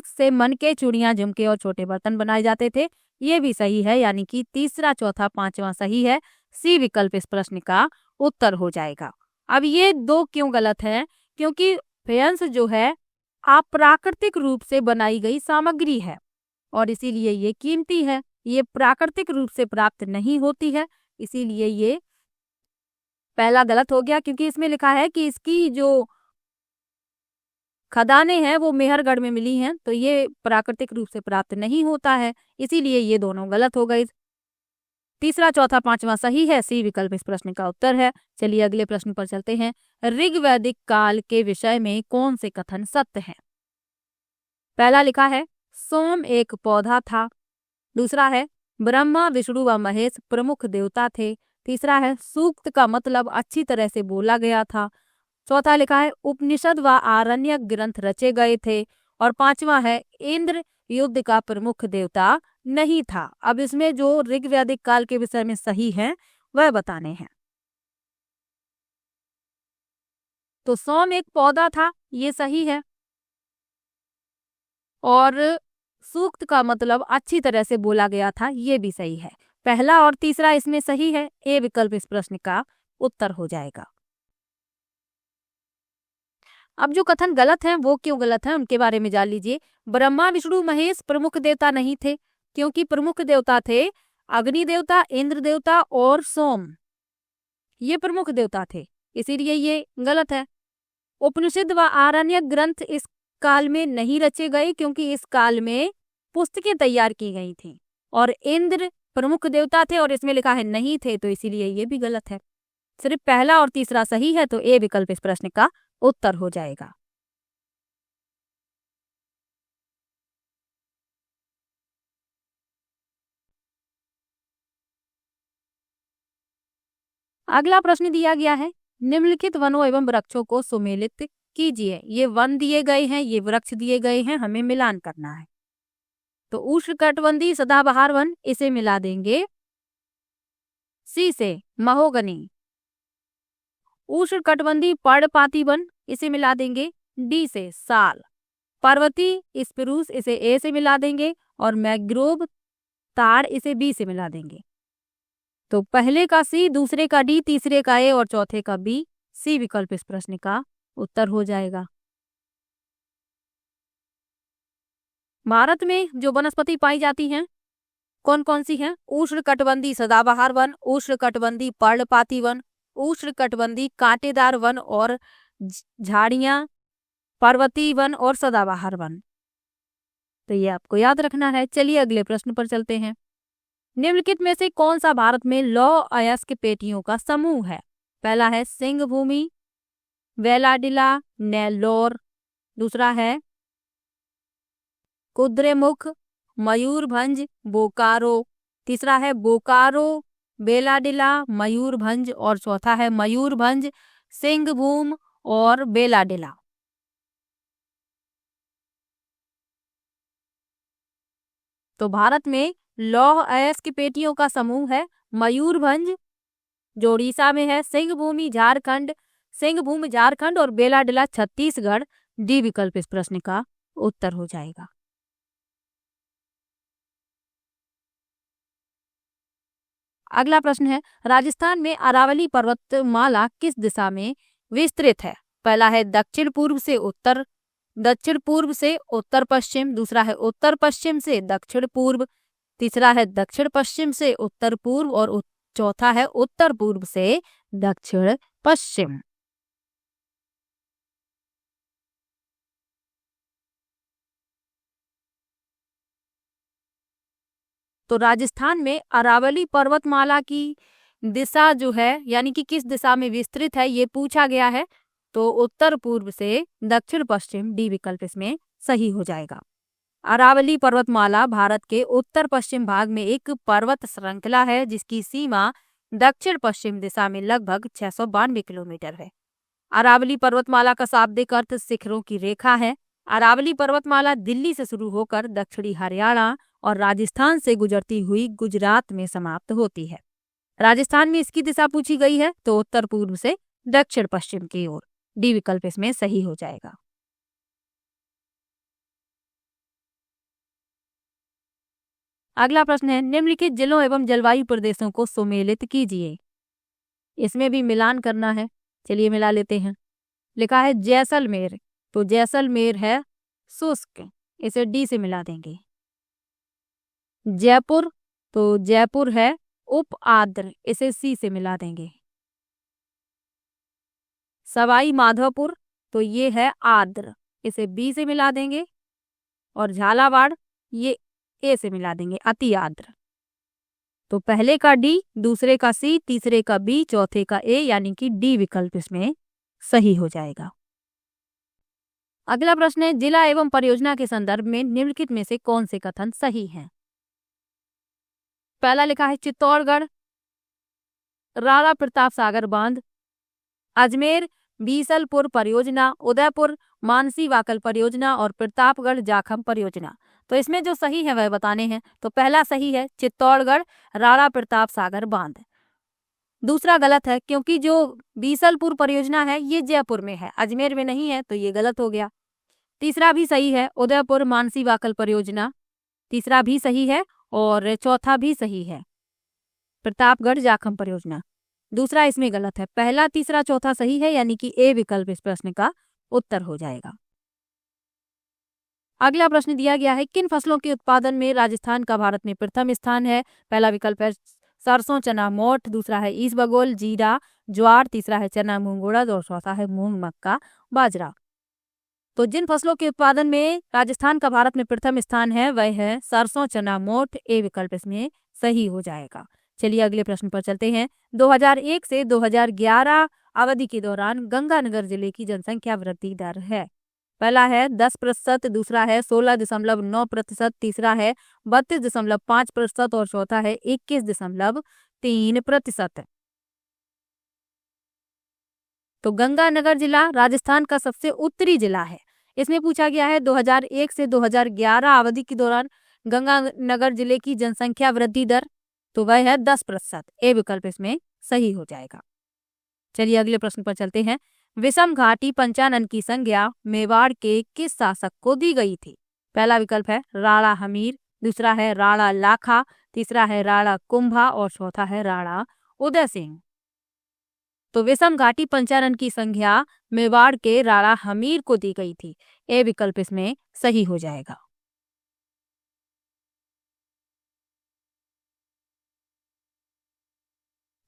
से मन के चूड़ियां, झुमके और छोटे बर्तन बनाए जाते थे, ये भी सही है। यानी कि तीसरा, चौथा, पांचवा सही है। सी विकल्प इस प्रश्न का उत्तर हो जाएगा। अब ये दो क्यों गलत है? क्योंकि फेयंस जो है अप्राकृतिक रूप से बनाई गई सामग्री है और इसीलिए ये कीमती है। ये प्राकृतिक रूप से प्राप्त नहीं होती है, इसीलिए ये पहला गलत हो गया। क्योंकि इसमें लिखा है कि इसकी जो खदानें हैं वो मेहरगढ़ में मिली हैं, तो ये प्राकृतिक रूप से प्राप्त नहीं होता है, इसीलिए ये दोनों गलत हो गए। तीसरा, चौथा, पांचवा सही है। सी विकल्प इस प्रश्न का उत्तर है। चलिए अगले प्रश्न पर चलते हैं। ऋग्वैदिक काल के विषय में कौन से कथन सत्य हैं? पहला लिखा है सोम एक पौधा था, दूसरा है ब्रह्मा, विष्णु व महेश प्रमुख देवता थे, तीसरा है सूक्त का मतलब अच्छी तरह से बोला गया था, चौथा लिखा है उपनिषद व आरण्यक ग्रंथ रचे गए थे और पांचवा है इंद्र युद्ध का प्रमुख देवता नहीं था। अब इसमें जो ऋग वैदिक काल के विषय में सही है वह बताने हैं। तो सोम एक पौधा था, ये सही है। और सूक्त का मतलब अच्छी तरह से बोला गया था, ये भी सही है। पहला और तीसरा इसमें सही है, ए विकल्प इस प्रश्न का उत्तर हो जाएगा। अब जो कथन गलत है वो क्यों गलत है उनके बारे में जान लीजिए। ब्रह्मा विष्णु महेश प्रमुख देवता नहीं थे, क्योंकि प्रमुख देवता थे अग्नि देवता, इंद्र देवता और सोम, ये प्रमुख देवता थे, इसीलिए ये गलत है। उपनिषद व आरण्यक ग्रंथ इस काल में नहीं रचे गए, क्योंकि इस काल में पुस्तकें तैयार की गई थी और इंद्र प्रमुख देवता थे और इसमें लिखा है नहीं थे, तो इसीलिए ये भी गलत है। सिर्फ पहला और तीसरा सही है, तो ए विकल्प इस प्रश्न का उत्तर हो जाएगा। अगला प्रश्न दिया गया है, निम्नलिखित वनों एवं वृक्षों को सुमेलित कीजिए। ये वन दिए गए हैं, ये वृक्ष दिए गए हैं, हमें मिलान करना है। तो उष्णकटिबंधीय सदाबहार वन, इसे मिला देंगे सी से महोगनी। उष्णकटिबंधीय पर्णपाती वन, इसे मिला देंगे डी से साल। पर्वतीय स्प्रूस, इसे ए से मिला देंगे और मैंग्रोव ताड़, इसे बी से मिला देंगे। तो पहले का सी, दूसरे का डी, तीसरे का ए और चौथे का बी, सी विकल्प इस प्रश्न का उत्तर हो जाएगा। भारत में जो वनस्पति पाई जाती हैं कौन कौन सी हैं? उष्णकटिबंधीय सदाबहार वन, उष्णकटिबंधीय पर्णपाती वन, उष्णकटिबंधीय कांटेदार वन और झाड़ियां, पर्वतीय वन और सदाबहार वन। तो ये आपको याद रखना है। चलिए अगले प्रश्न पर चलते हैं। निम्नलिखित में से कौन सा भारत में लौह अयस्क पेटियों का समूह है? पहला है सिंहभूमि, वेलाडिला, नेल्लोर, दूसरा है कुद्रेमुख, मयूरभंज, बोकारो, तीसरा है बोकारो, बेलाडिला, मयूरभंज और चौथा है मयूरभंज, सिंहभूम और बेलाडिला। तो भारत में लौह अयस्क पेटियों का समूह है मयूरभंज जो उड़ीसा में है, सिंहभूमि झारखंड, सिंहभूम झारखंड और बेलाडिला छत्तीसगढ़। डी विकल्प इस प्रश्न का उत्तर हो जाएगा। अगला प्रश्न है, राजस्थान में अरावली पर्वतमाला किस दिशा में विस्तृत है? पहला है दक्षिण पूर्व से उत्तर, दक्षिण पूर्व से उत्तर पश्चिम, दूसरा है उत्तर पश्चिम से दक्षिण पूर्व, तीसरा है दक्षिण पश्चिम से उत्तर पूर्व और चौथा है उत्तर पूर्व से दक्षिण पश्चिम। तो राजस्थान में अरावली पर्वतमाला की दिशा जो है यानी कि किस दिशा में विस्तृत है ये पूछा गया है, तो उत्तर पूर्व से दक्षिण पश्चिम, डी विकल्प इसमें सही हो जाएगा। अरावली पर्वतमाला भारत के उत्तर पश्चिम भाग में एक पर्वत श्रृंखला है जिसकी सीमा दक्षिण पश्चिम दिशा में लगभग 692 किलोमीटर है। अरावली पर्वतमाला का शाब्दिक अर्थ शिखरों की रेखा है। अरावली पर्वतमाला दिल्ली से शुरू होकर दक्षिणी हरियाणा और राजस्थान से गुजरती हुई गुजरात में समाप्त होती है। राजस्थान में इसकी दिशा पूछी गई है, तो उत्तर पूर्व से दक्षिण पश्चिम की ओर, डी विकल्प इसमें सही हो जाएगा। अगला प्रश्न है, निम्नलिखित जिलों एवं जलवायु प्रदेशों को सुमेलित कीजिए। इसमें भी मिलान करना है, चलिए मिला लेते हैं। लिखा है जैसलमेर, तो जैसलमेर है शुष्क, इसे डी से मिला देंगे। जयपुर, तो जयपुर है उप आर्द्र, इसे सी से मिला देंगे। सवाई माधोपुर, तो ये है आर्द्र, इसे बी से मिला देंगे। और झालावाड़, ये ए से मिला देंगे, अति आर्द्र। तो पहले का डी, दूसरे का सी, तीसरे का बी, चौथे का ए, यानी कि डी विकल्प इसमें सही हो जाएगा। अगला प्रश्न है, जिला एवं परियोजना के संदर्भ में निम्नलिखित में से कौन से कथन सही हैं? पहला लिखा है चित्तौड़गढ़, राणा प्रताप सागर बांध, अजमेर बीसलपुर परियोजना, उदयपुर मानसी वाकल परियोजना और प्रतापगढ़ जाखम परियोजना। तो इसमें जो सही है वह बताने हैं। तो पहला सही है चित्तौड़गढ़ राणा प्रताप सागर बांध। दूसरा गलत है क्योंकि जो बीसलपुर परियोजना है ये जयपुर में है, अजमेर में नहीं है, तो ये गलत हो गया। तीसरा भी सही है उदयपुर मानसी वाकल परियोजना, तीसरा भी सही है और चौथा भी सही है प्रतापगढ़ जाखम परियोजना। दूसरा इसमें गलत है, पहला तीसरा चौथा सही है, यानी कि ए विकल्प इस प्रश्न का उत्तर हो जाएगा। अगला प्रश्न दिया गया है किन फसलों के उत्पादन में राजस्थान का भारत में प्रथम स्थान है। पहला विकल्प है सरसों चना मोठ, दूसरा है इसबगोल जीरा ज्वार, तीसरा है चना मूंग उड़द और चौथा है मूंग मक्का बाजरा। तो जिन फसलों के उत्पादन में राजस्थान का भारत में प्रथम स्थान है वह है सरसों चना मोठ, ए विकल्प इसमें सही हो जाएगा। चलिए अगले प्रश्न पर चलते हैं। 2001 से 2011 अवधि के दौरान गंगानगर जिले की जनसंख्या वृद्धि दर है। पहला है 10%, दूसरा है 16.9%, तीसरा है 32.5% और चौथा है 21.3%। तो गंगानगर जिला राजस्थान का सबसे उत्तरी जिला है। इसमें पूछा गया है 2001 से 2011 अवधि के दौरान गंगानगर जिले की जनसंख्या वृद्धि दर, तो वह है 10%, ए विकल्प इसमें सही हो जाएगा। चलिए अगले प्रश्न पर चलते हैं। विषम घाटी पंचानन की संज्ञा मेवाड़ के किस शासक को दी गई थी। पहला विकल्प है राणा हमीर, दूसरा है राणा लाखा, तीसरा है राणा कुंभा और चौथा है राणा उदय सिंह। तो विषम घाटी पंचानन की संज्ञा मेवाड़ के राणा हमीर को दी गई थी, ए विकल्प इसमें सही हो जाएगा।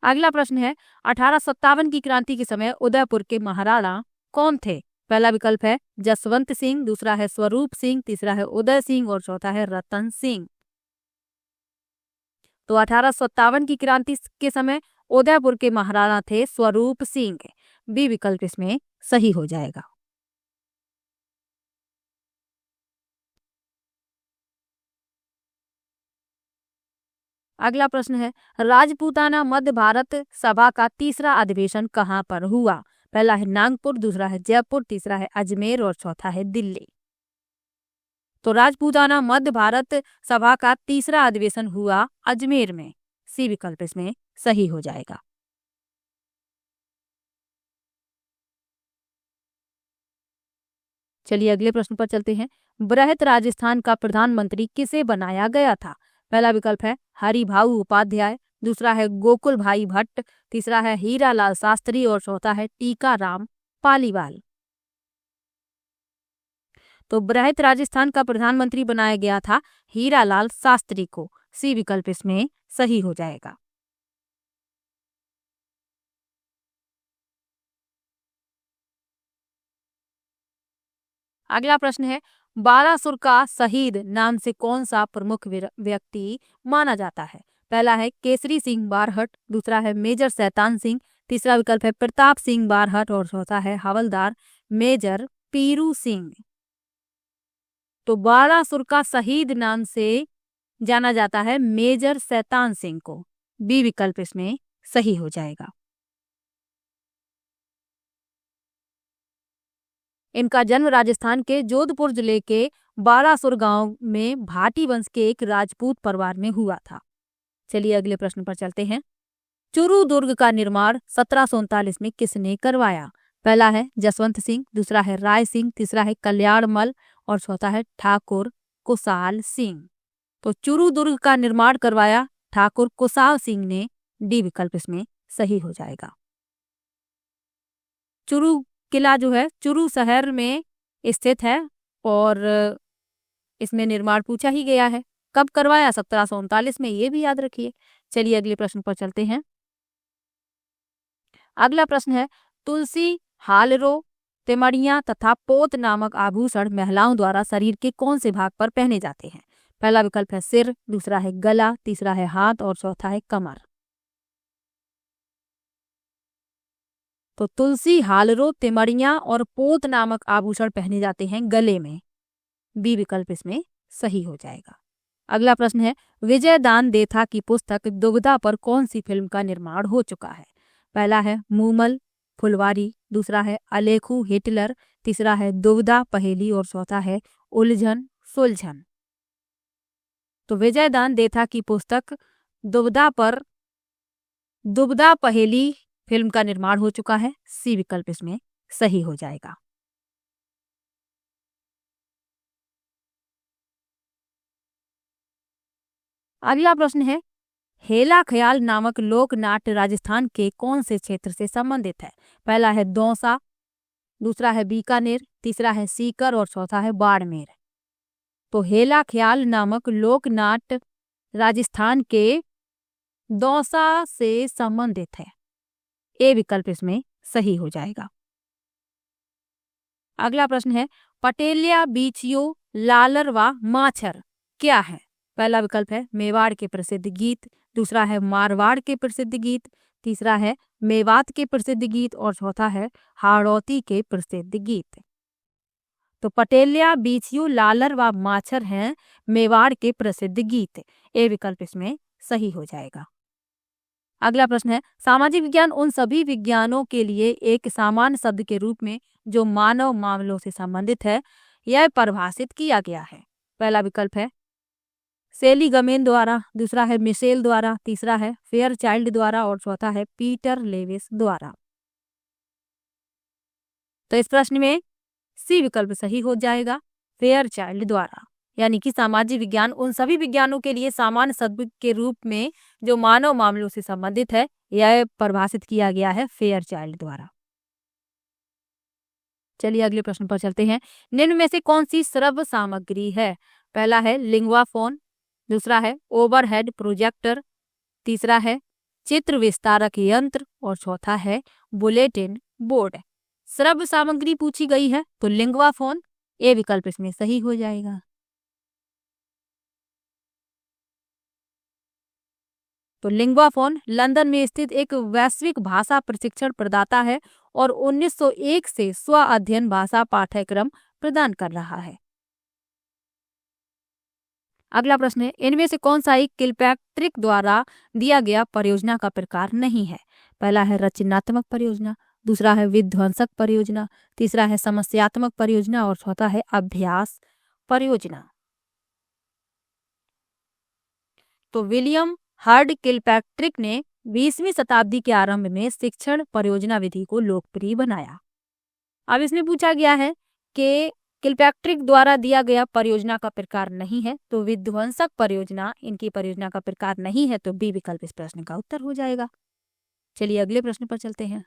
अगला प्रश्न है 1857 की क्रांति के समय उदयपुर के महाराणा कौन थे। पहला विकल्प है जसवंत सिंह, दूसरा है स्वरूप सिंह, तीसरा है उदय सिंह और चौथा है रतन सिंह। तो 1857 की क्रांति के समय उदयपुर के महाराणा थे स्वरूप सिंह, बी विकल्प इसमें सही हो जाएगा। अगला प्रश्न है राजपूताना मध्य भारत सभा का तीसरा अधिवेशन कहाँ पर हुआ। पहला है नागपुर, दूसरा है जयपुर, तीसरा है अजमेर और चौथा है दिल्ली। तो राजपूताना मध्य भारत सभा का तीसरा अधिवेशन हुआ अजमेर में, सी विकल्प इसमें सही हो जाएगा। चलिए अगले प्रश्न पर चलते हैं। बृहत राजस्थान का प्रधानमंत्री किसे बनाया गया था। पहला विकल्प है हरिभाऊ उपाध्याय, दूसरा है गोकुल भाई भट्ट, तीसरा है हीरालाल शास्त्री और चौथा है टीकाराम पालीवाल। तो बृहत राजस्थान का प्रधानमंत्री बनाया गया था हीरालाल शास्त्री को, सी विकल्प इसमें सही हो जाएगा। अगला प्रश्न है बालासुर का शहीद नाम से कौन सा प्रमुख व्यक्ति माना जाता है। पहला है केसरी सिंह बारहट, दूसरा है मेजर शैतान सिंह, तीसरा विकल्प है प्रताप सिंह बारहट और चौथा है हवलदार मेजर पीरू सिंह। तो बालासुर का शहीद नाम से जाना जाता है मेजर शैतान सिंह को, बी विकल्प इसमें सही हो जाएगा। इनका जन्म राजस्थान के जोधपुर जिले के बालासुर गांव में भाटी वंश के एक राजपूत परिवार में हुआ था। चलिए अगले प्रश्न पर चलते हैं। चूरू दुर्ग का निर्माण 1739 में किसने करवाया। पहला है जसवंत सिंह, दूसरा है राय सिंह, तीसरा है कल्याणमल और चौथा है ठाकुर कुशाल सिंह। तो चूरू दुर्ग का निर्माण करवाया ठाकुर कुशाल सिंह ने, डी विकल्प इसमें सही हो जाएगा। चूरू किला जो है चूरू शहर में स्थित है और इसमें निर्माण पूछा ही गया है। कब करवाया, 1739 में, ये भी याद रखिए। चलिए अगले प्रश्न पर चलते हैं। अगला प्रश्न है तुलसी हालरो तिमड़िया तथा पोत नामक आभूषण महिलाओं द्वारा शरीर के कौन से भाग पर पहने जाते हैं। पहला विकल्प है सिर, दूसरा है गला, तीसरा है हाथ और चौथा है कमर। तो तुलसी हालरो तिमड़िया और पोत नामक आभूषण पहने जाते हैं गले में, बी विकल्प इसमें सही हो जाएगा। अगला प्रश्न है विजय दान देथा की पुस्तक दुग्धा पर कौन सी फिल्म का निर्माण हो चुका है। पहला है मूमल, फुलवारी, दूसरा है अलेखू हिटलर, तीसरा है दुविधा पहेली और चौथा है उलझन सुलझन। तो विजय दान देथा की पुस्तक दुविधा पहेली फिल्म का निर्माण हो चुका है। सी विकल्प इसमें सही हो जाएगा। अगला प्रश्न है, हेला ख्याल नामक लोक नाट्य राजस्थान के कौन से क्षेत्र से संबंधित है? पहला है दौसा, दूसरा है बीकानेर, तीसरा है सीकर और चौथा है बाड़मेर। तो हेला ख्याल नामक लोक नाट्य राजस्थान के दौसा से संबंधित है। ए विकल्प इसमें सही हो जाएगा। अगला प्रश्न है, पटेलिया बीचियो लालरवा माछर क्या है? पहला विकल्प है मेवाड़ के प्रसिद्ध गीत, दूसरा है मारवाड़ के प्रसिद्ध गीत, तीसरा है मेवात के प्रसिद्ध गीत और चौथा है हाड़ौती के प्रसिद्ध गीत। तो पटेलिया बीचियो लालर व माछर हैं मेवाड़ के प्रसिद्ध गीत। ए विकल्प इसमें सही हो जाएगा। अगला प्रश्न है, सामाजिक विज्ञान उन सभी विज्ञानों के लिए एक सामान्य शब्द के रूप में जो मानव मामलों से संबंधित है, यह परिभाषित किया गया है। पहला विकल्प है सेली गमेन द्वारा, दूसरा है मिशेल द्वारा, तीसरा है फेयर चाइल्ड द्वारा और चौथा है पीटर लेविस द्वारा। तो इस प्रश्न में सी विकल्प सही हो जाएगा, फेयर चाइल्ड द्वारा। यानी कि सामाजिक विज्ञान उन सभी विज्ञानों के लिए सामान्य शब्द के रूप में जो मानव मामलों से संबंधित है, यह परिभाषित किया गया है फेयर चाइल्ड द्वारा। चलिए अगले प्रश्न पर चलते हैं। निम्न में से कौन सी श्रव्य सामग्री है? पहला है लिंगवा फोन, दूसरा है ओवरहेड प्रोजेक्टर, तीसरा है चित्र विस्तारक यंत्र और चौथा है बुलेटिन बोर्ड। श्रव्य सामग्री पूछी गई है तो लिंगवा फोन, ए विकल्प इसमें सही हो जाएगा। तो लिंगवा फोन लंदन में स्थित एक वैश्विक भाषा प्रशिक्षण प्रदाता है और 1901 से स्व अध्ययन भाषा पाठ्यक्रम प्रदान कर रहा है। अगला प्रश्न है, इनमें से कौन सा एक किलपैट्रिक द्वारा दिया गया परियोजना का प्रकार नहीं है? पहला है रचनात्मक परियोजना, दूसरा है विध्वंसक परियोजना, तीसरा है समस्यात्मक परियोजना और चौथा है अभ्यास परियोजना। तो विलियम हार्ड किलपैट्रिक ने 20वीं शताब्दी के आरंभ में शिक्षण परियोजना विधि को लोकप्रिय बनाया। अब इसमें पूछा गया है कि किलपैट्रिक द्वारा दिया गया परियोजना का प्रकार नहीं है, तो विध्वंसक परियोजना इनकी परियोजना का प्रकार नहीं है, तो बी विकल्प इस प्रश्न का उत्तर हो जाएगा। चलिए अगले प्रश्न पर चलते हैं।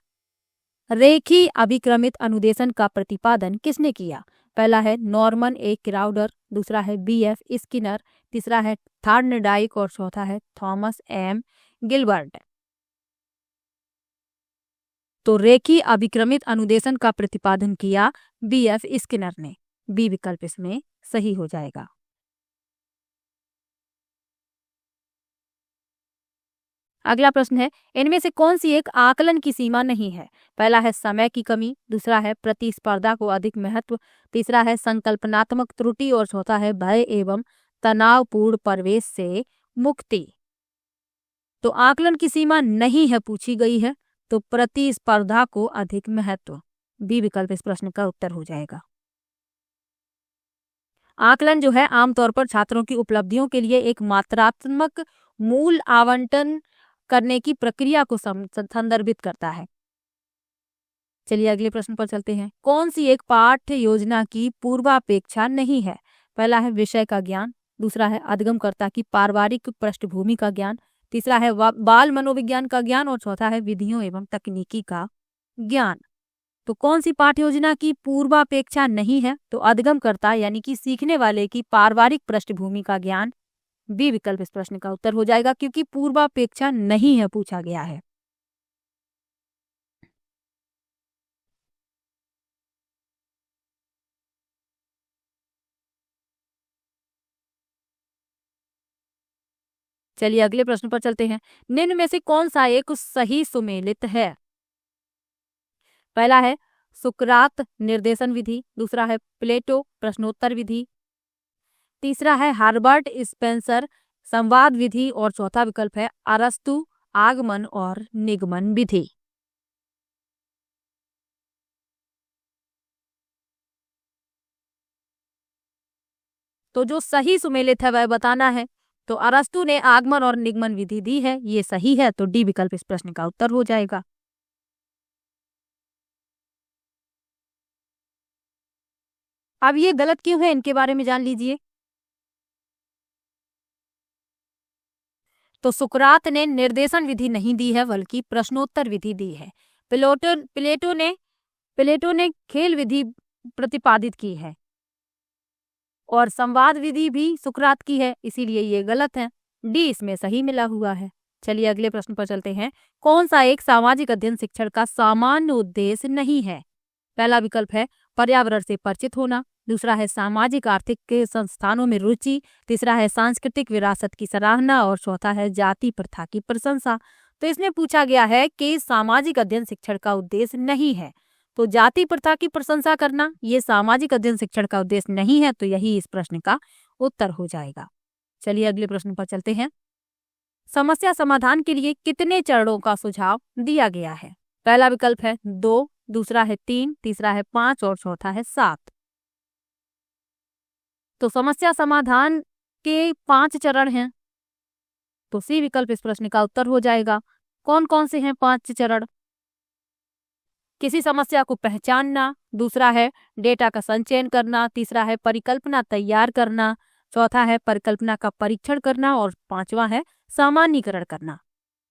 रेखी अभिक्रमित अनुदेशन का प्रतिपादन किसने किया? पहला है नॉर्मन ए क्राउडर, दूसरा है BF स्किनर, तीसरा है थॉर्नडाइक और चौथा है थॉमस M गिलबर्ट। तो रेखी अभिक्रमित अनुदेशन का प्रतिपादन किया BF स्किनर ने। बी विकल्प इसमें सही हो जाएगा। अगला प्रश्न है, इनमें से कौन सी एक आकलन की सीमा नहीं है? पहला है समय की कमी, दूसरा है प्रतिस्पर्धा को अधिक महत्व, तीसरा है संकल्पनात्मक त्रुटि और चौथा है भय एवं तनावपूर्ण प्रवेश से मुक्ति। तो आकलन की सीमा नहीं है पूछी गई है, तो प्रतिस्पर्धा को अधिक महत्व। बी विकल्प इस प्रश्न का उत्तर हो जाएगा। आकलन जो है आमतौर पर छात्रों की उपलब्धियों के लिए एक मात्रात्मक मूल आवंटन करने की प्रक्रिया को संदर्भित करता है। चलिए अगले प्रश्न पर चलते हैं। कौन सी एक पाठ्य योजना की पूर्वापेक्षा नहीं है? पहला है विषय का ज्ञान, दूसरा है अधिगमकर्ता की पारिवारिक पृष्ठभूमि का ज्ञान, तीसरा है बाल मनोविज्ञान का ज्ञान और चौथा है विधियों एवं तकनीकी का ज्ञान। तो कौन सी पाठ्य योजना की पूर्वापेक्षा नहीं है? तो अधिगमकर्ता यानी कि सीखने वाले की पारिवारिक पृष्ठभूमि का ज्ञान। बी विकल्प इस प्रश्न का उत्तर हो जाएगा, क्योंकि पूर्वापेक्षा नहीं है पूछा गया है। चलिए अगले प्रश्न पर चलते हैं। निम्न में से कौन सा एक सही सुमेलित है? पहला है सुकरात निर्देशन विधि, दूसरा है प्लेटो प्रश्नोत्तर विधि, तीसरा है हार्बर्ट स्पेंसर संवाद विधि और चौथा विकल्प है अरस्तु आगमन और निगमन विधि। तो जो सही सुमेलित है वह बताना है। तो अरस्तु ने आगमन और निगमन विधि दी है, ये सही है, तो डी विकल्प इस प्रश्न का उत्तर हो जाएगा। अब ये गलत क्यों है, इनके बारे में जान लीजिए। तो सुकरात ने निर्देशन विधि नहीं दी है, बल्कि प्रश्नोत्तर विधि दी है। प्लेटो ने खेल विधि प्रतिपादित की है और संवाद विधि भी सुकरात की है, इसीलिए ये गलत है। डी इसमें सही मिला हुआ है। चलिए अगले प्रश्न पर चलते हैं। कौन सा एक सामाजिक अध्ययन शिक्षण का सामान्य उद्देश्य नहीं है? पहला विकल्प है पर्यावरण से परिचित होना, दूसरा है सामाजिक आर्थिक के संस्थानों में रुचि, तीसरा है सांस्कृतिक विरासत की सराहना और चौथा है जाति प्रथा की प्रशंसा। तो इसमें पूछा गया है कि सामाजिक अध्ययन शिक्षण का उद्देश्य नहीं है, तो जाति प्रथा की प्रशंसा करना ये सामाजिक अध्ययन शिक्षण का उद्देश्य नहीं है, तो यही इस प्रश्न का उत्तर हो जाएगा। चलिए अगले प्रश्न पर चलते हैं। समस्या समाधान के लिए कितने चरणों का सुझाव दिया गया है? पहला विकल्प है 2, दूसरा है 3, तीसरा है 5 और चौथा है 7। तो समस्या समाधान के 5 चरण हैं, तो सी विकल्प इस प्रश्न का उत्तर हो जाएगा। कौन कौन से हैं 5 चरण? किसी समस्या को पहचानना, दूसरा है डेटा का संचयन करना, तीसरा है परिकल्पना तैयार करना, चौथा है परिकल्पना का परीक्षण करना और 5वां है सामान्यीकरण करना।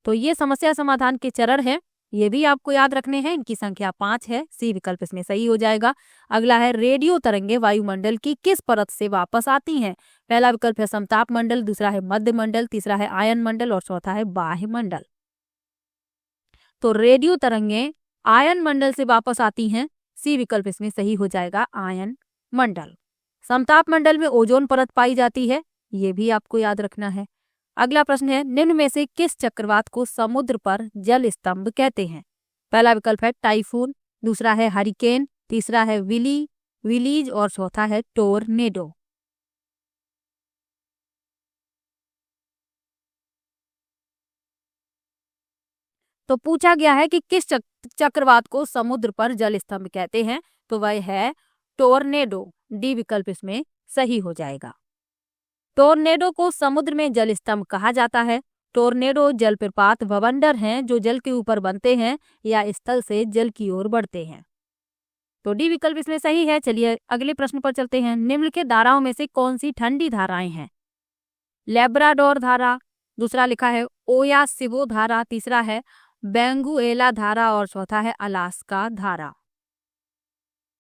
तो ये समस्या समाधान के चरण हैं, ये भी आपको याद रखने हैं। इनकी संख्या 5 है, सी विकल्प इसमें सही हो जाएगा। अगला है रेडियो तरंगे वायुमंडल की किस परत से वापस आती हैं? पहला विकल्प है समताप मंडल, दूसरा है मध्य मंडल, तीसरा है आयन मंडल और चौथा है बाह्य मंडल। तो रेडियो तरंगे आयन मंडल से वापस आती हैं, सी विकल्प इसमें सही हो जाएगा, आयन मंडल। समताप मंडल में ओजोन परत पाई जाती है, ये भी आपको याद रखना है। अगला प्रश्न है निम्न में से किस चक्रवात को समुद्र पर जल स्तंभ कहते हैं? पहला विकल्प है टाइफून, दूसरा है हरिकेन, तीसरा है विलीज और चौथा है टोर्नेडो। तो पूछा गया है कि किस चक्रवात को समुद्र पर जल स्तंभ कहते हैं, तो वह है टोर्नेडो। डी विकल्प इसमें सही हो जाएगा। टोर्नेडो को समुद्र में जल स्तंभ कहा जाता है। टोर्नेडो जलप्रपात भवंडर हैं जो जल के ऊपर बनते हैं या स्थल से जल की ओर बढ़ते हैं। तो डी विकल्प इसमें सही है। चलिए अगले प्रश्न पर चलते हैं। निम्नलिखित धाराओं में से कौन सी ठंडी धाराएं हैं? लेब्राडोर धारा, दूसरा लिखा है ओयासिबो धारा, तीसरा है बेंगुएला धारा और चौथा है अलास्का धारा।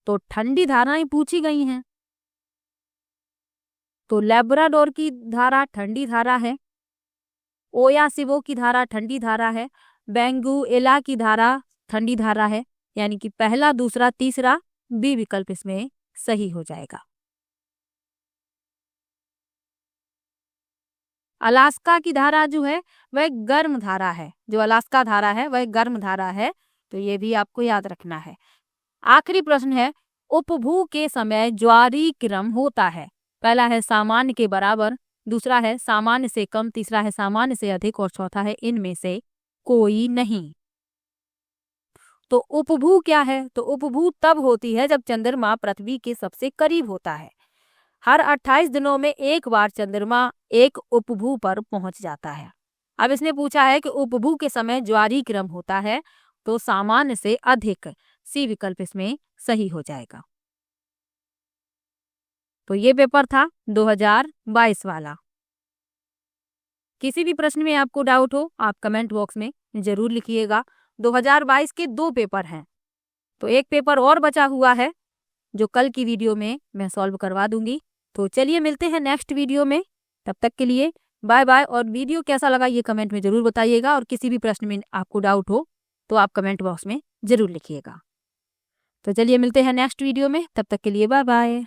तो ठंडी धाराएं पूछी गई हैं, तो लेब्राडोर की धारा ठंडी धारा है, ओयासिबो की धारा ठंडी धारा है, बेंगुएला की धारा ठंडी धारा है, यानी कि पहला, दूसरा, तीसरा, बी विकल्प इसमें सही हो जाएगा। अलास्का की धारा जो है वह गर्म धारा है, जो अलास्का धारा है वह गर्म धारा है, तो ये भी आपको याद रखना है। आखिरी प्रश्न है उपभू के समय ज्वारी क्रम होता है। पहला है सामान्य के बराबर, दूसरा है सामान्य से कम, तीसरा है सामान्य से अधिक और चौथा है इनमें से कोई नहीं। तो उपभू क्या है? तो उपभू तब होती है जब चंद्रमा पृथ्वी के सबसे करीब होता है। हर 28 दिनों में एक बार चंद्रमा एक उपभू पर पहुंच जाता है। अब इसने पूछा है कि उपभू के समय ज्वारी क्रम होता है, तो सामान्य से अधिक, सी विकल्प इसमें सही हो जाएगा। तो ये पेपर था 2022 वाला। किसी भी प्रश्न में आपको डाउट हो आप कमेंट बॉक्स में जरूर लिखिएगा। 2022 के 2 पेपर हैं, तो एक पेपर और बचा हुआ है जो कल की वीडियो में मैं सॉल्व करवा दूंगी। तो चलिए मिलते हैं नेक्स्ट वीडियो में, तब तक के लिए बाय बाय। और वीडियो कैसा लगा ये कमेंट में जरूर बताइएगा, और किसी भी प्रश्न में आपको डाउट हो तो आप कमेंट बॉक्स में जरूर लिखिएगा। तो चलिए मिलते हैं नेक्स्ट वीडियो में, तब तक के लिए बाय बाय।